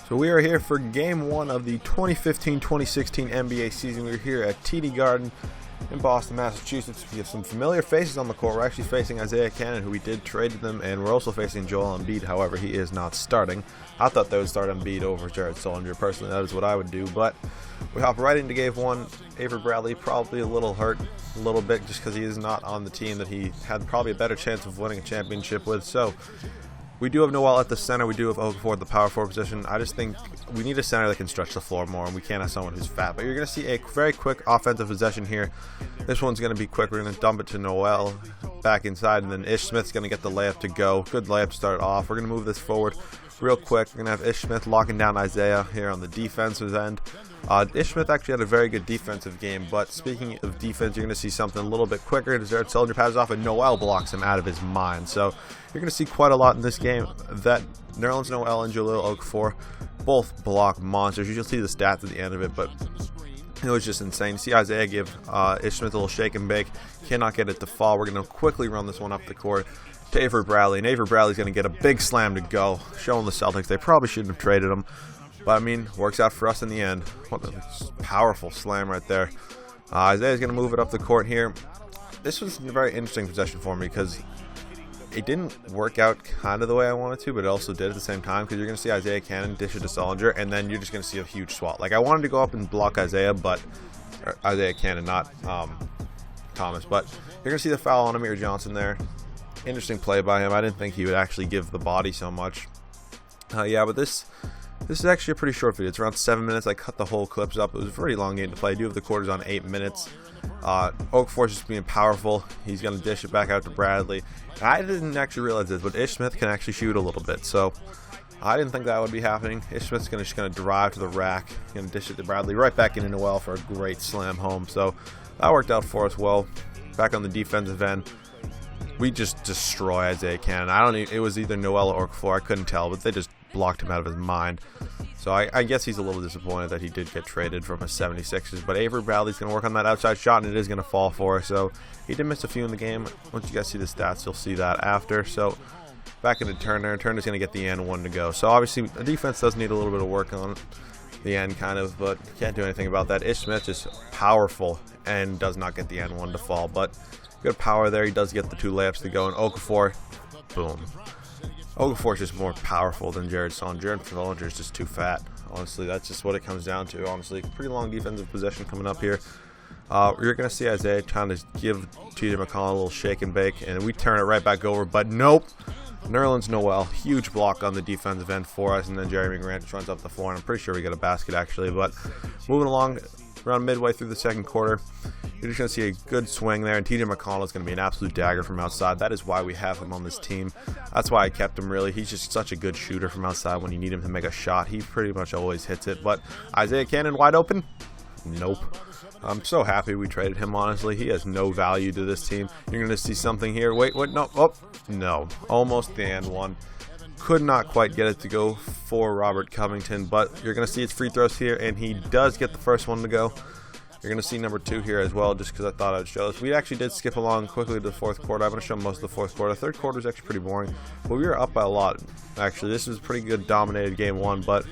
So we are here for Game 1 of the 2015-2016 NBA season. We're here at TD Garden in Boston, Massachusetts. We have some familiar faces on the court. We're actually facing Isaiah Cannon, who we did trade to them, and we're also facing Joel Embiid. However, he is not starting. I thought they would start Embiid over Jared Sullinger. Personally, that is what I would do, but we hop right into Game 1. Avery Bradley probably a little hurt, a little bit, just because he is not on the team that he had probably a better chance of winning a championship with. So we do have Noel at the center. We do have Okafor at the power forward position. I just think we need a center that can stretch the floor more, and we can't have someone who's fat. But you're going to see a very quick offensive possession here. This one's going to be quick. We're going to dump it to Noel back inside, and then Ish Smith's going to get the layup to go. Good layup to start off. We're going to move this forward real quick. We're going to have Ish Smith locking down Isaiah here on the defensive end. Ish Smith actually had a very good defensive game, but speaking of defense, you're going to see something a little bit quicker. Jared Sullinger passes off, and Noel blocks him out of his mind. So you're going to see quite a lot in this game that Nerlens Noel and Jahlil Okafor both block monsters. You'll see the stats at the end of it, but it was just insane. You see Isaiah give Ish Smith a little shake and bake. Cannot get it to fall. We're going to quickly run this one up the court to Avery Bradley, and Avery Bradley's going to get a big slam to go, showing the Celtics they probably shouldn't have traded him. But, I mean, works out for us in the end. What a powerful slam right there. Isaiah's going to move it up the court here. This was a very interesting possession for me because it didn't work out kind of the way I wanted to, but it also did at the same time, because you're going to see Isaiah Cannon dish it to Sullinger, and then you're just going to see a huge swat. Like, I wanted to go up and block Isaiah, but Isaiah Cannon, not Thomas. But you're going to see the foul on Amir Johnson there. Interesting play by him. I didn't think he would actually give the body so much. Yeah, but this is actually a pretty short video. It's around 7 minutes. I cut the whole clips up. It was a pretty long game to play. I do have the quarters on 8 minutes. Okafor's just being powerful. He's going to dish it back out to Bradley. And I didn't actually realize this, but Ish Smith can actually shoot a little bit. So I didn't think that would be happening. Ish Smith's just going to drive to the rack. Going to dish it to Bradley. Right back into Noel for a great slam home. So that worked out for us well. Back on the defensive end, we just destroy Isaiah Cannon. It was either Noel or Okafor. I couldn't tell, but they just blocked him out of his mind. So I guess he's a little disappointed that he did get traded from his 76ers. But Avery Bradley's going to work on that outside shot, and it is going to fall for us. So he did miss a few in the game. Once you guys see the stats, you'll see that after. So back into Turner. Turner's going to get the and one to go. So obviously the defense does need a little bit of work on the end, kind of, but can't do anything about that. Ish Smith is powerful and does not get the and one to fall, but good power there. He does get the two layups to go, and Okafor, boom. Okafor is just more powerful than Jared Sullinger. Jared Sullinger is just too fat. Honestly, that's just what it comes down to. Honestly, pretty long defensive possession coming up here. You're going to see Isaiah trying to give T.J. McConnell a little shake and bake, and we turn it right back over, but nope. Nerlens Noel, huge block on the defensive end for us, and then Jeremy Grant just runs up the floor, and I'm pretty sure we get a basket actually. But moving along, around midway through the second quarter, you're just going to see a good swing there, and T.J. McConnell is going to be an absolute dagger from outside. That is why we have him on this team. That's why I kept him, really. He's just such a good shooter from outside when you need him to make a shot. He pretty much always hits it. But Isaiah Cannon wide open? Nope. I'm so happy we traded him, honestly. He has no value to this team. You're going to see something here. Wait, no. Oh, no. Almost the and one. Could not quite get it to go for Robert Covington, but you're going to see his free throws here, and he does get the first one to go. You're going to see number 2 here as well, just because I thought I'd show this. We actually did skip along quickly to the fourth quarter. I'm going to show most of the fourth quarter. The third quarter is actually pretty boring, but we were up by a lot. Actually, this was a pretty good dominated game 1, but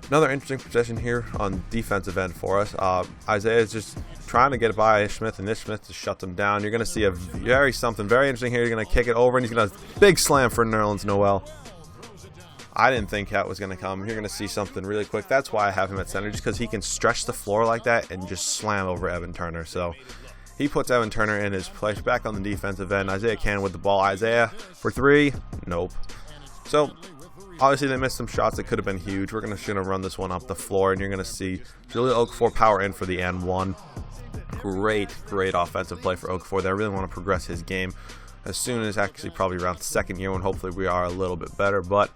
another interesting possession here on defensive end for us. Isaiah is just trying to get by Ish Smith, and Ish Smith just shuts him down. You're going to see something very interesting here. You're going to kick it over, and he's going to big slam for Nerlens Noel. I didn't think that was going to come. You're going to see something really quick. That's why I have him at center, just because he can stretch the floor like that and just slam over Evan Turner. So he puts Evan Turner in his place. Back on the defensive end, Isaiah Cannon with the ball. Isaiah for 3. Nope. So obviously they missed some shots that could have been huge. We're just going to run this one up the floor, and you're going to see Jahlil Okafor power in for the and one. Great offensive play for Okafor there. I really want to progress his game as soon as actually probably around the second year when hopefully we are a little bit better. But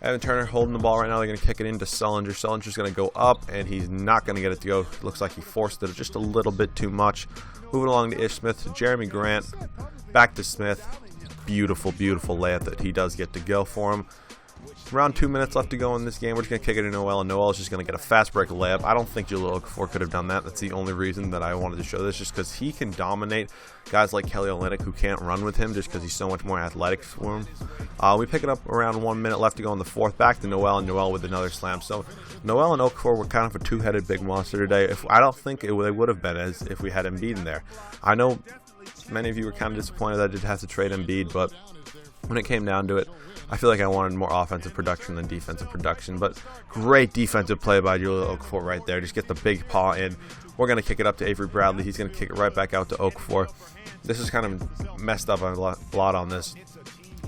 Evan Turner holding the ball right now. They're going to kick it into Sullinger. Sullinger's going to go up, and he's not going to get it to go. Looks like he forced it just a little bit too much. Moving along to Ish Smith, to Jeremy Grant, back to Smith. Beautiful layup that he does get to go for him. Around 2 minutes left to go in this game. We're just going to kick it to Noel, and Noel is just going to get a fast break layup. I don't think Jahlil Okafor could have done that. That's the only reason that I wanted to show this, just because he can dominate guys like Kelly Olynyk who can't run with him just because he's so much more athletic for him. We pick it up around 1 minute left to go in the fourth. Back to Noel, and Noel with another slam. So Noel and Okafor were kind of a two-headed big monster today. I don't think they would have been as if we had Embiid in there. I know many of you were kind of disappointed that I did have to trade Embiid, but when it came down to it, I feel like I wanted more offensive production than defensive production. But great defensive play by Jahlil Okafor right there. Just get the big paw in. We're going to kick it up to Avery Bradley. He's going to kick it right back out to Okafor. This is kind of messed up a lot on this.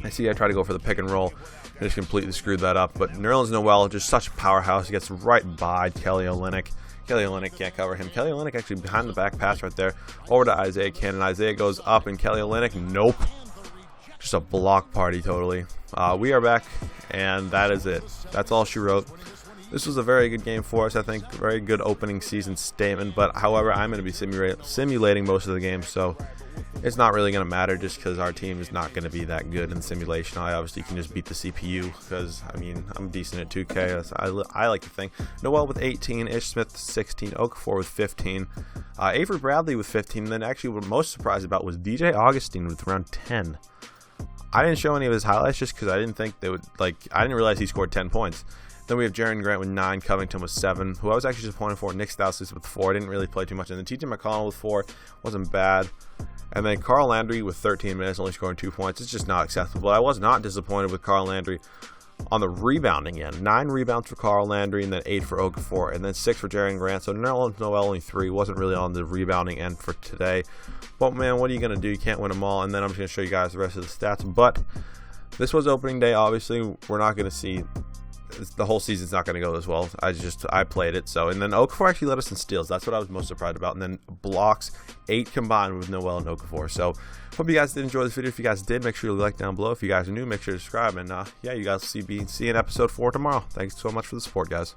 I try to go for the pick and roll. I just completely screwed that up. But Nerlens Noel, just such a powerhouse. He gets right by Kelly Olynyk. Kelly Olynyk can't cover him. Kelly Olynyk actually behind the back pass right there over to Isaiah Cannon. Isaiah goes up, and Kelly Olynyk, nope. Just a block party totally. We are back, and that is it. That's all she wrote. This was a very good game for us, I think. Very good opening season statement. But however, I'm going to be simulating most of the game, so it's not really going to matter just because our team is not going to be that good in simulation. I obviously can just beat the CPU because, I mean, I'm decent at 2K. I like to think. Noel with 18, Ish Smith with 16, Okafor with 15, Avery Bradley with 15. And then actually what I'm most surprised about was DJ Augustine with around 10. I didn't show any of his highlights just because I didn't think they would, I didn't realize he scored 10 points. Then we have Jaren Grant with 9, Covington with 7, who I was actually disappointed for. Nick Stauskas with 4, didn't really play too much. And then TJ McConnell with 4, wasn't bad. And then Carl Landry with 13 minutes, only scoring 2 points. It's just not acceptable. I was not disappointed with Carl Landry on the rebounding end. 9 rebounds for Carl Landry, and then 8 for Okafor, and then 6 for Jaren Grant. So Noel only 3, wasn't really on the rebounding end for today. But man, what are you going to do? You can't win them all. And then I'm just going to show you guys the rest of the stats. But this was opening day. Obviously, we're not going to see, the whole season's not going to go as well. I played it. So, and then Okafor actually led us in steals. That's what I was most surprised about. And then blocks, 8 combined with Noel and Okafor. So hope you guys did enjoy this video. If you guys did, make sure you like down below. If you guys are new, make sure to subscribe. And yeah, you guys will see in episode 4 tomorrow. Thanks so much for the support, guys.